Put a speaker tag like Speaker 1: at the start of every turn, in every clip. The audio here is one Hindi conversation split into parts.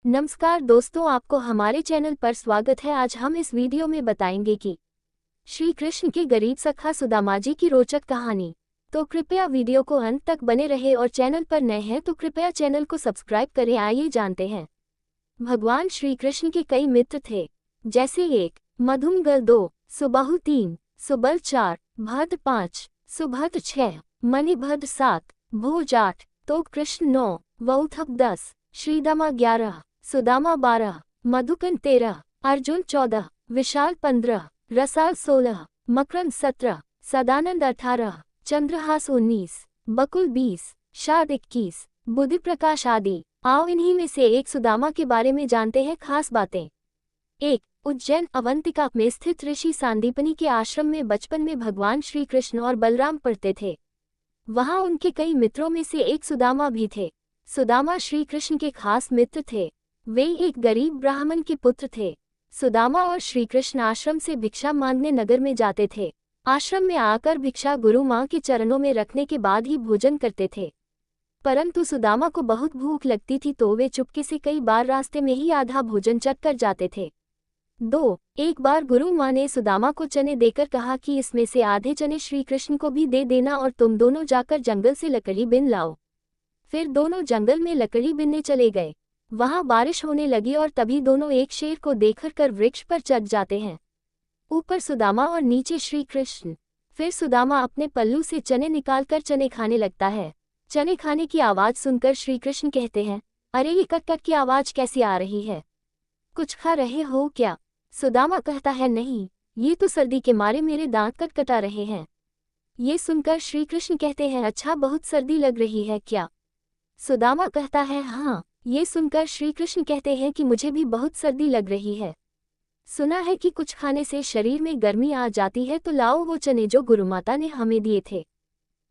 Speaker 1: नमस्कार दोस्तों, आपको हमारे चैनल पर स्वागत है। आज हम इस वीडियो में बताएंगे कि श्री कृष्ण के गरीब सखा सुदामा जी की रोचक कहानी। तो कृपया वीडियो को अंत तक बने रहे और चैनल पर नए हैं तो कृपया चैनल को सब्सक्राइब करें। आइए जानते हैं। भगवान श्री कृष्ण के कई मित्र थे, जैसे 1 मधुमगल, 2 सुबाहु, 3 सुबल, 4 भद्र, 5 सुभद्र, 6 मणिभद्र, 7 भोज, 8 तो कृष्ण, 9 वौथप, 10 श्रीदामा, 11 सुदामा, 12 मधुकन, 13 अर्जुन, 14 विशाल, 15 रसाल, 16 मकरंद, 17 सदानंद, 18 चंद्रहास, 19 बकुल, 20 शाद, 21 बुद्धि प्रकाश आदि। आओ इन्हीं में से एक सुदामा के बारे में जानते हैं खास बातें। 1 उज्जैन अवंतिका में स्थित ऋषि सांदीपनि के आश्रम में बचपन में भगवान श्री कृष्ण और बलराम पढ़ते थे। वहां उनके कई मित्रों में से एक सुदामा भी थे। सुदामा श्री कृष्ण के खास मित्र थे। वे एक गरीब ब्राह्मण के पुत्र थे। सुदामा और श्री कृष्ण आश्रम से भिक्षा मांगने नगर में जाते थे। आश्रम में आकर भिक्षा गुरु माँ के चरणों में रखने के बाद ही भोजन करते थे। परंतु सुदामा को बहुत भूख लगती थी तो वे चुपके से कई बार रास्ते में ही आधा भोजन चट कर जाते थे। 2 एक बार गुरु माँ ने सुदामा को चने देकर कहा कि इसमें से आधे चने श्री कृष्ण को भी दे देना और तुम दोनों जाकर जंगल से लकड़ी बिन लाओ। फिर दोनों जंगल में लकड़ी बिनने चले गए। वहां बारिश होने लगी और तभी दोनों एक शेर को देखकर वृक्ष पर चढ़ जाते हैं। ऊपर सुदामा और नीचे श्री कृष्ण। फिर सुदामा अपने पल्लू से चने निकालकर चने खाने लगता है। चने खाने की आवाज सुनकर श्री कृष्ण कहते हैं, अरे ये कट कट की आवाज कैसी आ रही है? कुछ खा रहे हो क्या? सुदामा कहता है, नहीं, ये तो सर्दी के मारे मेरे दांत कटकटा रहे हैं। ये सुनकर श्री कृष्ण कहते हैं, अच्छा, बहुत सर्दी लग रही है क्या? सुदामा कहता है, हाँ। ये सुनकर श्री कृष्ण कहते हैं कि मुझे भी बहुत सर्दी लग रही है। सुना है कि कुछ खाने से शरीर में गर्मी आ जाती है, तो लाओ वो चने जो गुरुमाता ने हमें दिए थे,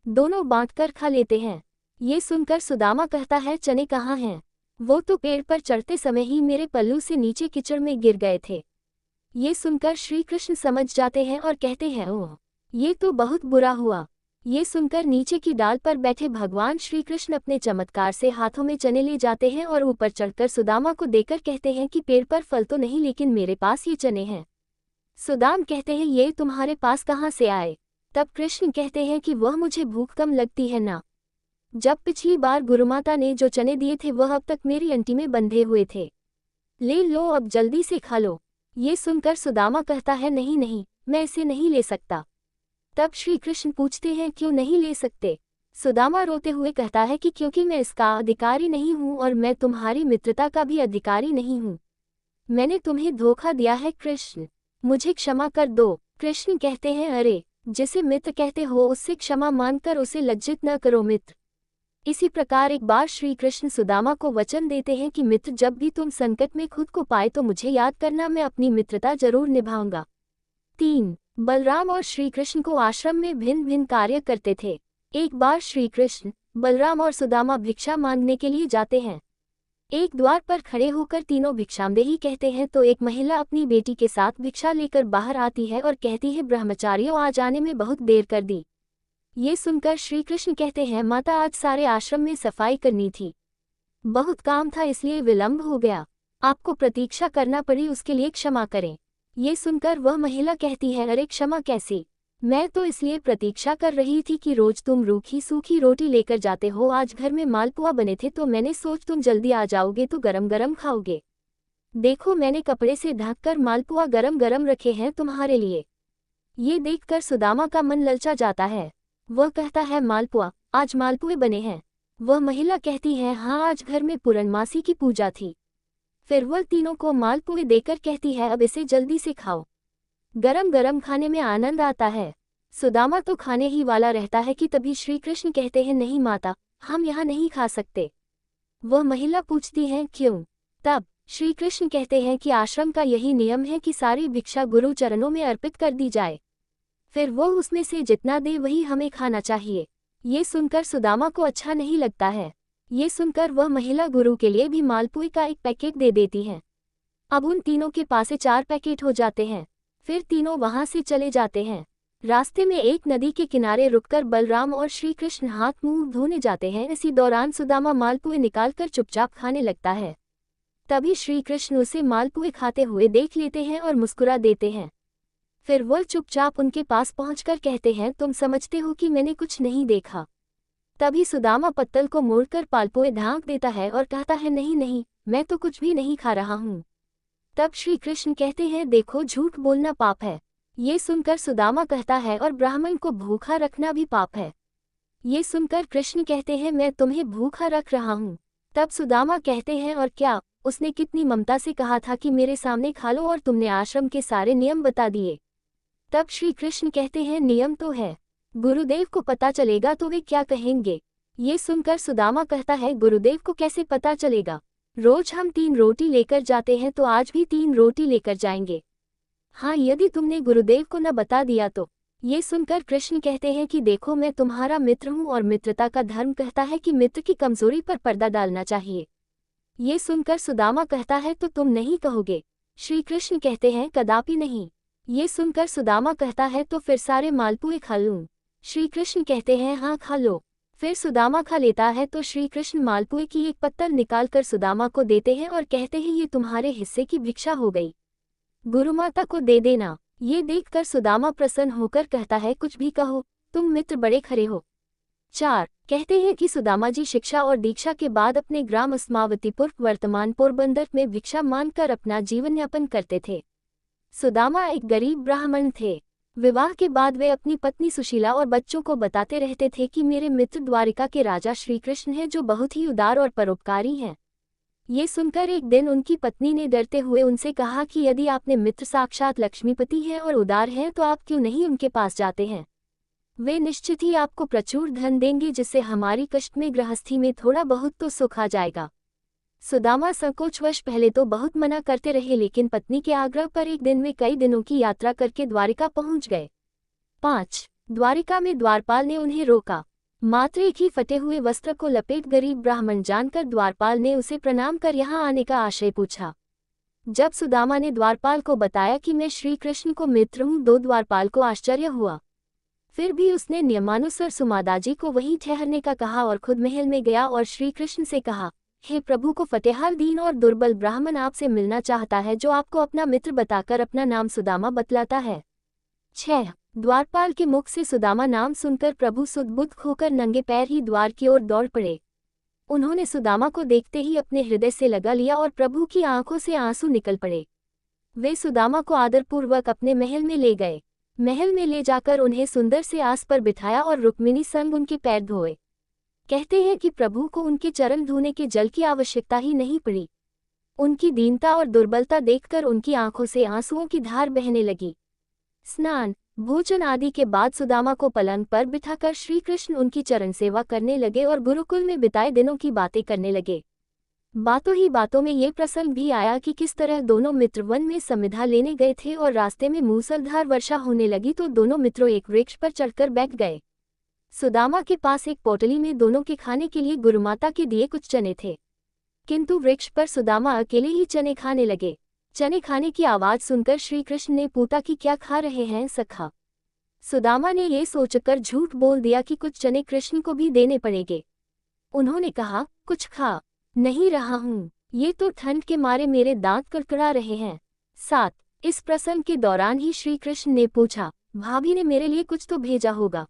Speaker 1: दोनों बांटकर खा लेते हैं। ये सुनकर सुदामा कहता है, चने कहाँ हैं? वो तो पेड़ पर चढ़ते समय ही मेरे पल्लू से नीचे कीचड़ में गिर गए थे। ये सुनकर श्री कृष्ण समझ जाते हैं और कहते हैं, ओह, ये तो बहुत बुरा हुआ। ये सुनकर नीचे की डाल पर बैठे भगवान श्री कृष्ण अपने चमत्कार से हाथों में चने ले जाते हैं और ऊपर चढ़कर सुदामा को देकर कहते हैं कि पेड़ पर फल तो नहीं, लेकिन मेरे पास ये चने हैं। सुदाम कहते हैं, ये तुम्हारे पास कहाँ से आए? तब कृष्ण कहते हैं कि वह मुझे भूख कम लगती है ना। जब पिछली बार गुरुमाता ने जो चने दिए थे वह अब तक मेरी अंटी में बंधे हुए थे। ले लो, अब जल्दी से खा लो। ये सुनकर सुदामा कहता है, नहीं नहीं, मैं इसे नहीं ले सकता। तब श्री कृष्ण पूछते हैं, क्यों नहीं ले सकते? सुदामा रोते हुए कहता है कि क्योंकि मैं इसका अधिकारी नहीं हूँ और मैं तुम्हारी मित्रता का भी अधिकारी नहीं हूँ। मैंने तुम्हें धोखा दिया है कृष्ण, मुझे क्षमा कर दो। कृष्ण कहते हैं, अरे, जिसे मित्र कहते हो उससे क्षमा मानकर उसे लज्जित न करो मित्र। इसी प्रकार एक बार श्री कृष्ण सुदामा को वचन देते हैं कि मित्र, जब भी तुम संकट में खुद को पाए तो मुझे याद करना, मैं अपनी मित्रता जरूर निभाऊंगा। 3 बलराम और श्री कृष्ण को आश्रम में भिन्न भिन्न कार्य करते थे। एक बार श्री कृष्ण, बलराम और सुदामा भिक्षा मांगने के लिए जाते हैं। एक द्वार पर खड़े होकर तीनों भिक्षामदेही कहते हैं तो एक महिला अपनी बेटी के साथ भिक्षा लेकर बाहर आती है और कहती है, ब्रह्मचारियों, आज आने में बहुत देर कर दी। ये सुनकर श्री कृष्ण कहते हैं, माता, आज सारे आश्रम में सफाई करनी थी, बहुत काम था, इसलिए विलंब हो गया। आपको प्रतीक्षा करना पड़ी, उसके लिए क्षमा करें। ये सुनकर वह महिला कहती है, अरे क्षमा कैसी? मैं तो इसलिए प्रतीक्षा कर रही थी कि रोज तुम रूखी सूखी रोटी लेकर जाते हो। आज घर में मालपुआ बने थे तो मैंने सोच तुम जल्दी आ जाओगे तो गरम गरम खाओगे। देखो, मैंने कपड़े से ढककर मालपुआ गरम गरम रखे हैं तुम्हारे लिए। ये देखकर सुदामा का मन ललचा जाता है। वह कहता है, मालपुआ? आज मालपुए बने हैं? वह महिला कहती है, हाँ, आज घर में पूर्णमासी की पूजा थी। फिर वह तीनों को मालपुए देकर कहती है, अब इसे जल्दी से खाओ, गरम गरम खाने में आनंद आता है। सुदामा तो खाने ही वाला रहता है कि तभी श्री कृष्ण कहते हैं, नहीं माता, हम यहाँ नहीं खा सकते। वह महिला पूछती है, क्यों? तब श्री कृष्ण कहते हैं कि आश्रम का यही नियम है कि सारी भिक्षा गुरु चरणों में अर्पित कर दी जाए, फिर वो उसमें से जितना दे वही हमें खाना चाहिए। ये सुनकर सुदामा को अच्छा नहीं लगता है। ये सुनकर वह महिला गुरु के लिए भी मालपुए का एक पैकेट दे देती है। अब उन तीनों के पास 4 पैकेट हो जाते हैं। फिर तीनों वहां से चले जाते हैं। रास्ते में एक नदी के किनारे रुककर बलराम और श्री कृष्ण हाथ मुंह धोने जाते हैं। इसी दौरान सुदामा मालपुए निकालकर चुपचाप खाने लगता है। तभी श्री कृष्ण उसे मालपुए खाते हुए देख लेते हैं और मुस्कुरा देते हैं। फिर वह चुपचाप उनके पास पहुंचकर कहते हैं, तुम समझते हो कि मैंने कुछ नहीं देखा। तभी सुदामा पत्तल को मोड़कर पालपुए ढांक देता है और कहता है, नहीं नहीं, मैं तो कुछ भी नहीं खा रहा हूँ। तब श्री कृष्ण कहते हैं, देखो झूठ बोलना पाप है। ये सुनकर सुदामा कहता है, और ब्राह्मण को भूखा रखना भी पाप है। ये सुनकर कृष्ण कहते हैं, मैं तुम्हें भूखा रख रहा हूँ। तब सुदामा कहते हैं, और क्या, उसने कितनी ममता से कहा था कि मेरे सामने खा लो, और तुमने आश्रम के सारे नियम बता दिए। तब श्री कृष्ण कहते हैं, नियम तो है, गुरुदेव को पता चलेगा तो वे क्या कहेंगे। ये सुनकर सुदामा कहता है, गुरुदेव को कैसे पता चलेगा? रोज हम 3 रोटी लेकर जाते हैं, तो आज भी 3 रोटी लेकर जाएंगे। हाँ, यदि तुमने गुरुदेव को न बता दिया तो। ये सुनकर कृष्ण कहते हैं कि देखो, मैं तुम्हारा मित्र हूँ और मित्रता का धर्म कहता है कि मित्र की कमजोरी पर पर्दा डालना चाहिए। ये सुनकर सुदामा कहता है, तो तुम नहीं कहोगे? श्री कृष्ण कहते हैं, कदापि नहीं। ये सुनकर सुदामा कहता है, तो फिर सारे मालपुए खा लूं? श्री कृष्ण कहते हैं, हाँ खा लो। फिर सुदामा खा लेता है तो श्री कृष्ण मालपुए की एक पत्तल निकालकर सुदामा को देते हैं और कहते हैं, ये तुम्हारे हिस्से की भिक्षा हो गई, गुरुमाता को दे देना। ये देखकर सुदामा प्रसन्न होकर कहता है, कुछ भी कहो, तुम मित्र बड़े खरे हो। 4 कहते हैं कि सुदामा जी शिक्षा और दीक्षा के बाद अपने ग्राम अस्मावतीपुर वर्तमान पोरबंदर में भिक्षा मांगकर अपना जीवन यापन करते थे। सुदामा एक गरीब ब्राह्मण थे। विवाह के बाद वे अपनी पत्नी सुशीला और बच्चों को बताते रहते थे कि मेरे मित्र द्वारिका के राजा श्री कृष्ण हैं, जो बहुत ही उदार और परोपकारी हैं। ये सुनकर एक दिन उनकी पत्नी ने डरते हुए उनसे कहा कि यदि आपने मित्र साक्षात लक्ष्मीपति हैं और उदार हैं, तो आप क्यों नहीं उनके पास जाते हैं? वे निश्चित ही आपको प्रचुर धन देंगे, जिससे हमारी कष्ट में गृहस्थी में थोड़ा बहुत तो सुख आ जाएगा। सुदामा संकोचवश पहले तो बहुत मना करते रहे, लेकिन पत्नी के आग्रह पर एक दिन वे कई दिनों की यात्रा करके द्वारिका पहुंच गए। 5 द्वारिका में द्वारपाल ने उन्हें रोका। मात्र एक ही फटे हुए वस्त्र को लपेट गरीब ब्राह्मण जानकर द्वारपाल ने उसे प्रणाम कर यहाँ आने का आशय पूछा। जब सुदामा ने द्वारपाल को बताया कि मैं श्री कृष्ण को मित्र हूँ, तो द्वारपाल को आश्चर्य हुआ। फिर भी उसने नियमानुसार सुमादाजी को वहीं ठहरने का कहा और खुद महल में गया और श्री कृष्ण से कहा, हे प्रभु को फतेहाल दीन और दुर्बल ब्राह्मण आपसे मिलना चाहता है, जो आपको अपना मित्र बताकर अपना नाम सुदामा बतलाता है। 6 द्वारपाल के मुख से सुदामा नाम सुनकर प्रभु सुदबुद्ध होकर नंगे पैर ही द्वार की ओर दौड़ पड़े। उन्होंने सुदामा को देखते ही अपने हृदय से लगा लिया और प्रभु की आंखों से आंसू निकल पड़े। वे सुदामा को आदरपूर्वक अपने महल में ले गए। महल में ले जाकर उन्हें सुंदर से आस पर बिठाया और रुक्मिणी संग उनके पैर धोए। कहते हैं कि प्रभु को उनके चरण धोने के जल की आवश्यकता ही नहीं पड़ी। उनकी दीनता और दुर्बलता देखकर उनकी आंखों से आंसुओं की धार बहने लगी। स्नान भोजन आदि के बाद सुदामा को पलंग पर बिठाकर श्री कृष्ण उनकी चरण सेवा करने लगे और गुरुकुल में बिताए दिनों की बातें करने लगे। बातों ही बातों में ये प्रसंग भी आया कि किस तरह दोनों मित्र वन में समिधा लेने गए थे और रास्ते में मूसलधार वर्षा होने लगी, तो दोनों मित्रों एक वृक्ष पर चढ़कर बैठ गए। सुदामा के पास एक पोटली में दोनों के खाने के लिए गुरुमाता के दिए कुछ चने थे, किंतु वृक्ष पर सुदामा अकेले ही चने खाने लगे। चने खाने की आवाज सुनकर श्री कृष्ण ने पूछा कि क्या खा रहे हैं सखा? सुदामा ने ये सोचकर झूठ बोल दिया कि कुछ चने कृष्ण को भी देने पड़ेंगे। उन्होंने कहा, कुछ खा नहीं रहा हूँ, ये तो ठंड के मारे मेरे दांत कड़कड़ा रहे हैं। 7 इस प्रसंग के दौरान ही श्री कृष्ण ने पूछा, भाभी ने मेरे लिए कुछ तो भेजा होगा।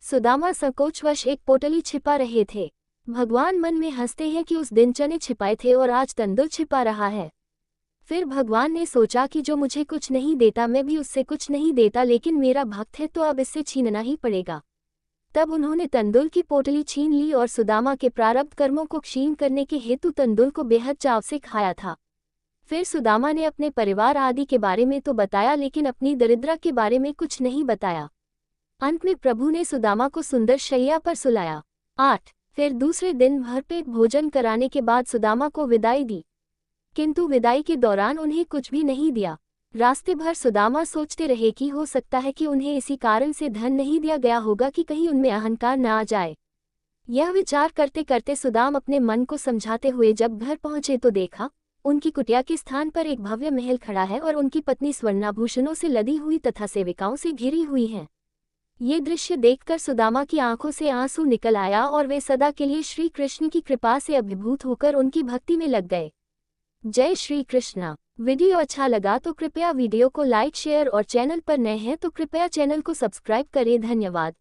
Speaker 1: सुदामा संकोचवश एक पोटली छिपा रहे थे। भगवान मन में हंसते हैं कि उस दिन चने छिपाए थे और आज तंदुर छिपा रहा है। फिर भगवान ने सोचा कि जो मुझे कुछ नहीं देता मैं भी उससे कुछ नहीं देता, लेकिन मेरा भक्त है तो अब इससे छीनना ही पड़ेगा। तब उन्होंने तंदुल की पोटली छीन ली और सुदामा के प्रारब्ध कर्मों को क्षीण करने के हेतु तंदुल को बेहद चाव से खाया था। फिर सुदामा ने अपने परिवार आदि के बारे में तो बताया, लेकिन अपनी दरिद्रता के बारे में कुछ नहीं बताया। अंत में प्रभु ने सुदामा को सुंदर शैया पर सुलाया। 8 फिर दूसरे दिन भरपेट भोजन कराने के बाद सुदामा को विदाई दी, किंतु विदाई के दौरान उन्हें कुछ भी नहीं दिया। रास्ते भर सुदामा सोचते रहे कि हो सकता है कि उन्हें इसी कारण से धन नहीं दिया गया होगा कि कहीं उनमें अहंकार न आ जाए। यह विचार करते करते सुदाम अपने मन को समझाते हुए जब घर पहुंचे तो देखा, उनकी कुटिया के स्थान पर एक भव्य महल खड़ा है और उनकी पत्नी स्वर्णाभूषणों से लदी हुई तथा सेविकाओं से घिरी हुई है। ये दृश्य देखकर सुदामा की आंखों से आंसू निकल आया और वे सदा के लिए श्री कृष्ण की कृपा से अभिभूत होकर उनकी भक्ति में लग गए। जय श्री कृष्णा। वीडियो अच्छा लगा तो कृपया वीडियो को लाइक शेयर और चैनल पर नए हैं तो कृपया चैनल को सब्सक्राइब करें। धन्यवाद।